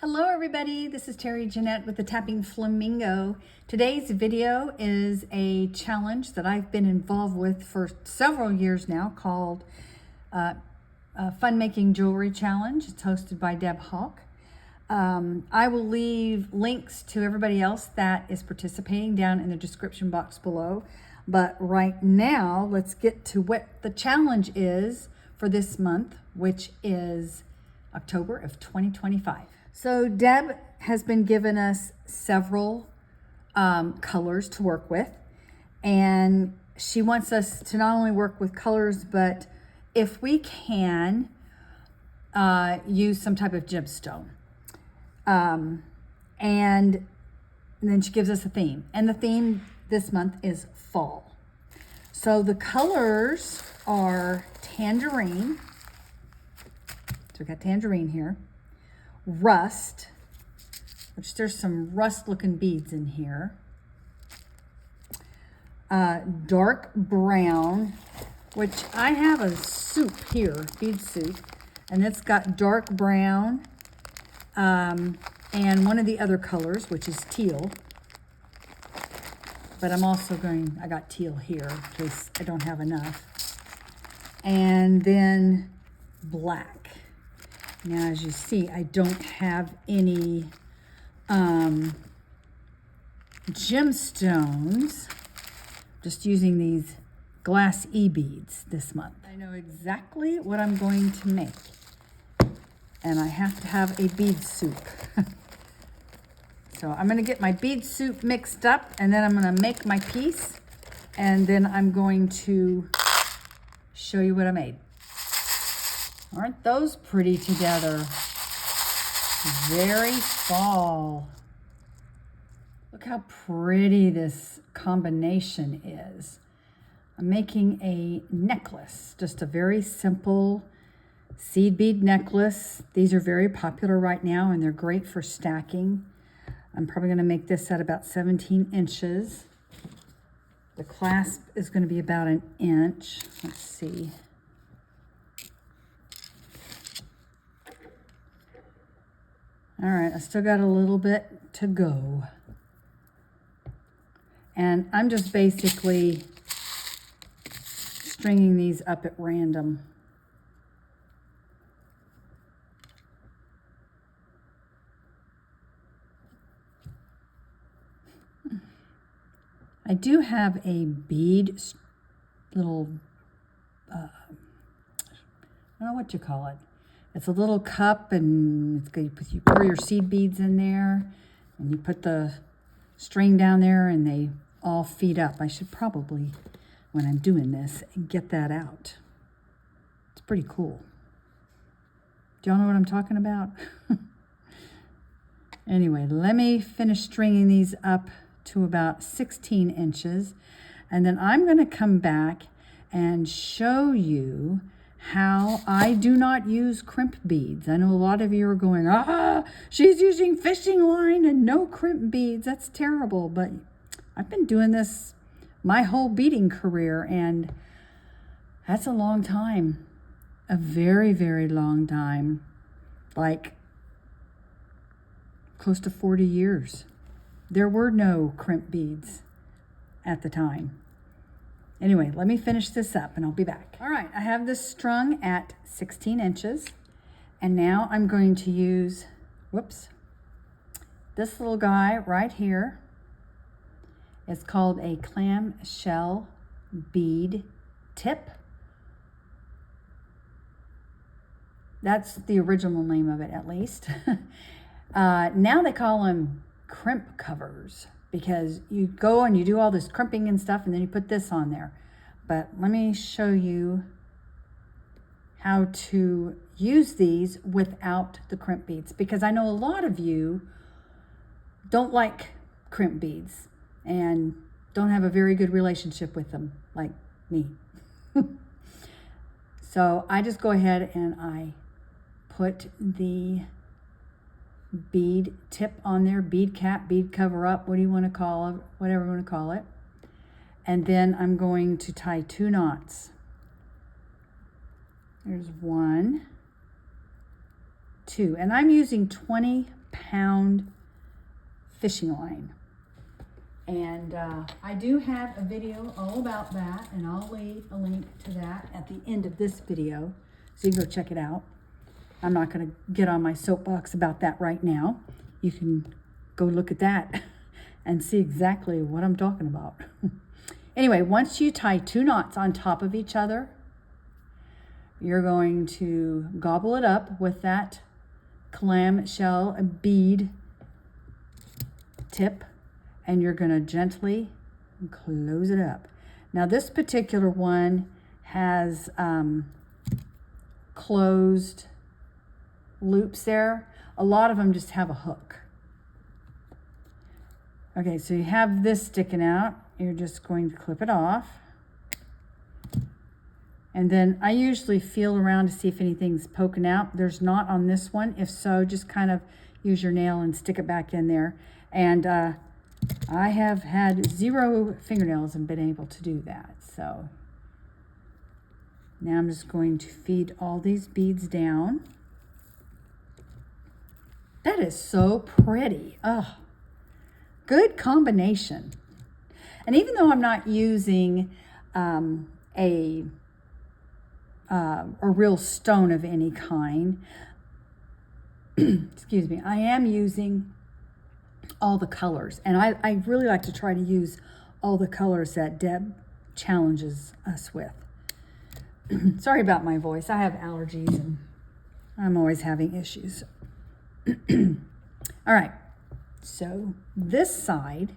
Hello everybody, this is Terry Jeanette with the Tappingflamingo. Today's video is a challenge that I've been involved with for several years now called Fun Making Jewelry Challenge. It's hosted by Deb Hawk. I will leave links to everybody else that is participating down in the description box below. But right now, let's get to what the challenge is for this month, which is October of 2025. So Deb has been given us several colors to work with, and she wants us to not only work with colors, but if we can use some type of gemstone. And then she gives us a theme, and the theme this month is fall. So the colors are tangerine. So we got tangerine here. Rust, which there's some rust looking beads in here. Dark brown, which I have a soup here, bead soup, and it's got dark brown and one of the other colors, which is teal. But I'm also I got teal here in case I don't have enough. And then black. Now, as you see, I don't have any gemstones, just using these glass e-beads this month. I know exactly what I'm going to make, and I have to have a bead soup. So I'm going to get my bead soup mixed up, and then I'm going to make my piece, and then I'm going to show you what I made. Aren't those pretty together? Very fall. Look how pretty this combination is. I'm making a necklace, just a very simple seed bead necklace. These are very popular right now, and they're great for stacking. I'm probably going to make this at about 17 inches. The clasp is going to be about an inch. Let's see. All right, I still got a little bit to go. And I'm just basically stringing these up at random. I do have a bead little, I don't know what you call it. It's a little cup, and you pour your seed beads in there, and you put the string down there, and they all feed up. I should probably, when I'm doing this, get that out. It's pretty cool. Do y'all know what I'm talking about? Anyway, let me finish stringing these up to about 16 inches, and then I'm going to come back and show you how I do not use crimp beads. I know a lot of you are going, she's using fishing line and no crimp beads. That's terrible. But I've been doing this my whole beading career, and that's a long time. A very, very long time. Like close to 40 years. There were no crimp beads at the time. Anyway, let me finish this up and I'll be back. All right, I have this strung at 16 inches. And now I'm going to use, this little guy right here. It's called a clamshell bead tip. That's the original name of it, at least. Now they call them crimp covers, because you go and you do all this crimping and stuff, and then you put this on there. But let me show you how to use these without the crimp beads, because I know a lot of you don't like crimp beads and don't have a very good relationship with them, like me. So I just go ahead and I put the bead tip on there, bead cap, bead cover up, what do you want to call it, whatever you want to call it. And then I'm going to tie 2 knots. There's 1, 2, and I'm using 20 pound fishing line. And I do have a video all about that, and I'll leave a link to that at the end of this video, so you can go check it out. I'm not going to get on my soapbox about that right now. You can go look at that and see exactly what I'm talking about. Anyway, once you tie 2 knots on top of each other, you're going to gobble it up with that clamshell bead tip, and you're going to gently close it up. Now this particular one has closed loops there. A lot of them just have a hook. Okay, so you have this sticking out. You're just going to clip it off. And then I usually feel around to see if anything's poking out. There's not on this one. If so, just kind of use your nail and stick it back in there. And I have had 0 fingernails and been able to do that. So now I'm just going to feed all these beads down. That is so pretty. Oh, good combination. And even though I'm not using a real stone of any kind, excuse me, I am using all the colors. And I really like to try to use all the colors that Deb challenges us with. Sorry about my voice. I have allergies and I'm always having issues. All right, so this side,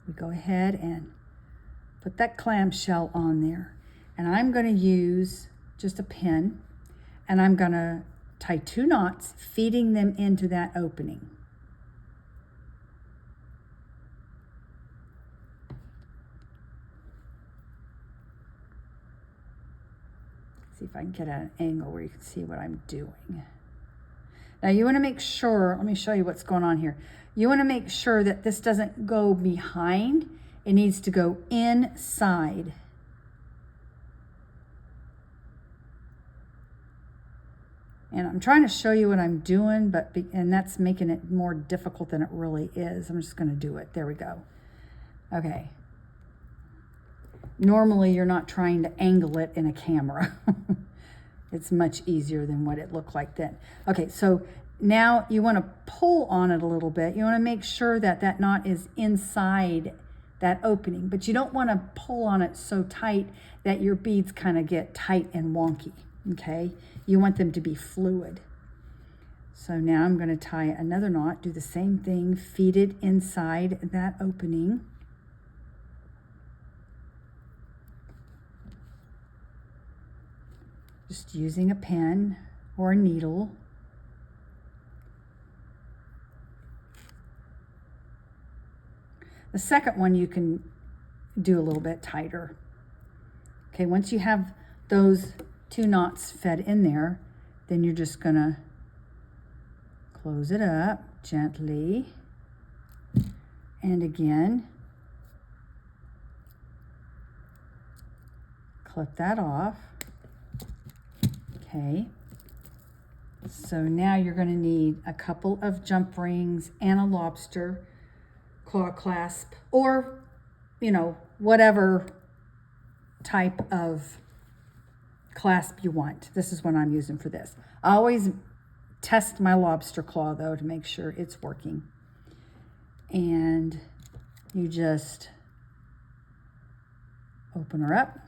we go ahead and put that clamshell on there. And I'm going to use just a pin, and I'm going to tie 2 knots, feeding them into that opening. See if I can get at an angle where you can see what I'm doing. Now you want to make sure, let me show you what's going on here. You want to make sure that this doesn't go behind. It needs to go inside. And I'm trying to show you what I'm doing, and that's making it more difficult than it really is. I'm just going to do it. There we go. Okay. Normally you're not trying to angle it in a camera. It's much easier than what it looked like then. Okay, so now you want to pull on it a little bit. You want to make sure that that knot is inside that opening, but you don't want to pull on it so tight that your beads kind of get tight and wonky, okay? You want them to be fluid. So now I'm going to tie another knot, do the same thing, feed it inside that opening. Just using a pen or a needle. The second one you can do a little bit tighter. Okay, once you have those 2 knots fed in there, then you're just gonna close it up gently. And again, clip that off. Okay, so now you're going to need a couple of jump rings and a lobster claw clasp, or, you know, whatever type of clasp you want. This is what I'm using for this. I always test my lobster claw though to make sure it's working. And you just open her up.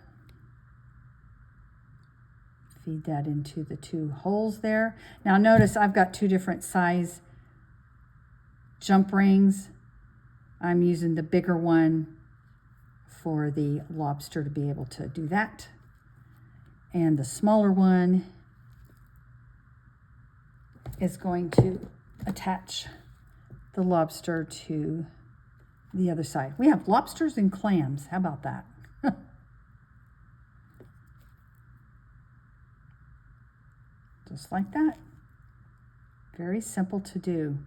Feed that into the 2 holes there. Now notice I've got 2 different size jump rings. I'm using the bigger one for the lobster to be able to do that. And the smaller one is going to attach the lobster to the other side. We have lobsters and clams. How about that? Just like that. Very simple to do.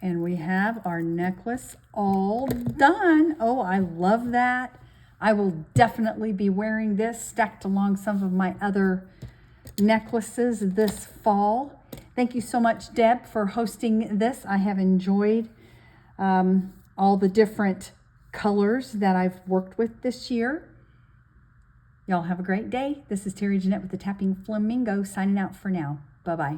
And we have our necklace all done. Oh, I love that. I will definitely be wearing this stacked along some of my other necklaces this fall. Thank you so much, Deb, for hosting this. I have enjoyed all the different colors that I've worked with this year. Y'all have a great day. This is Terry Jeanette with the Tapping Flamingo signing out for now. Bye-bye.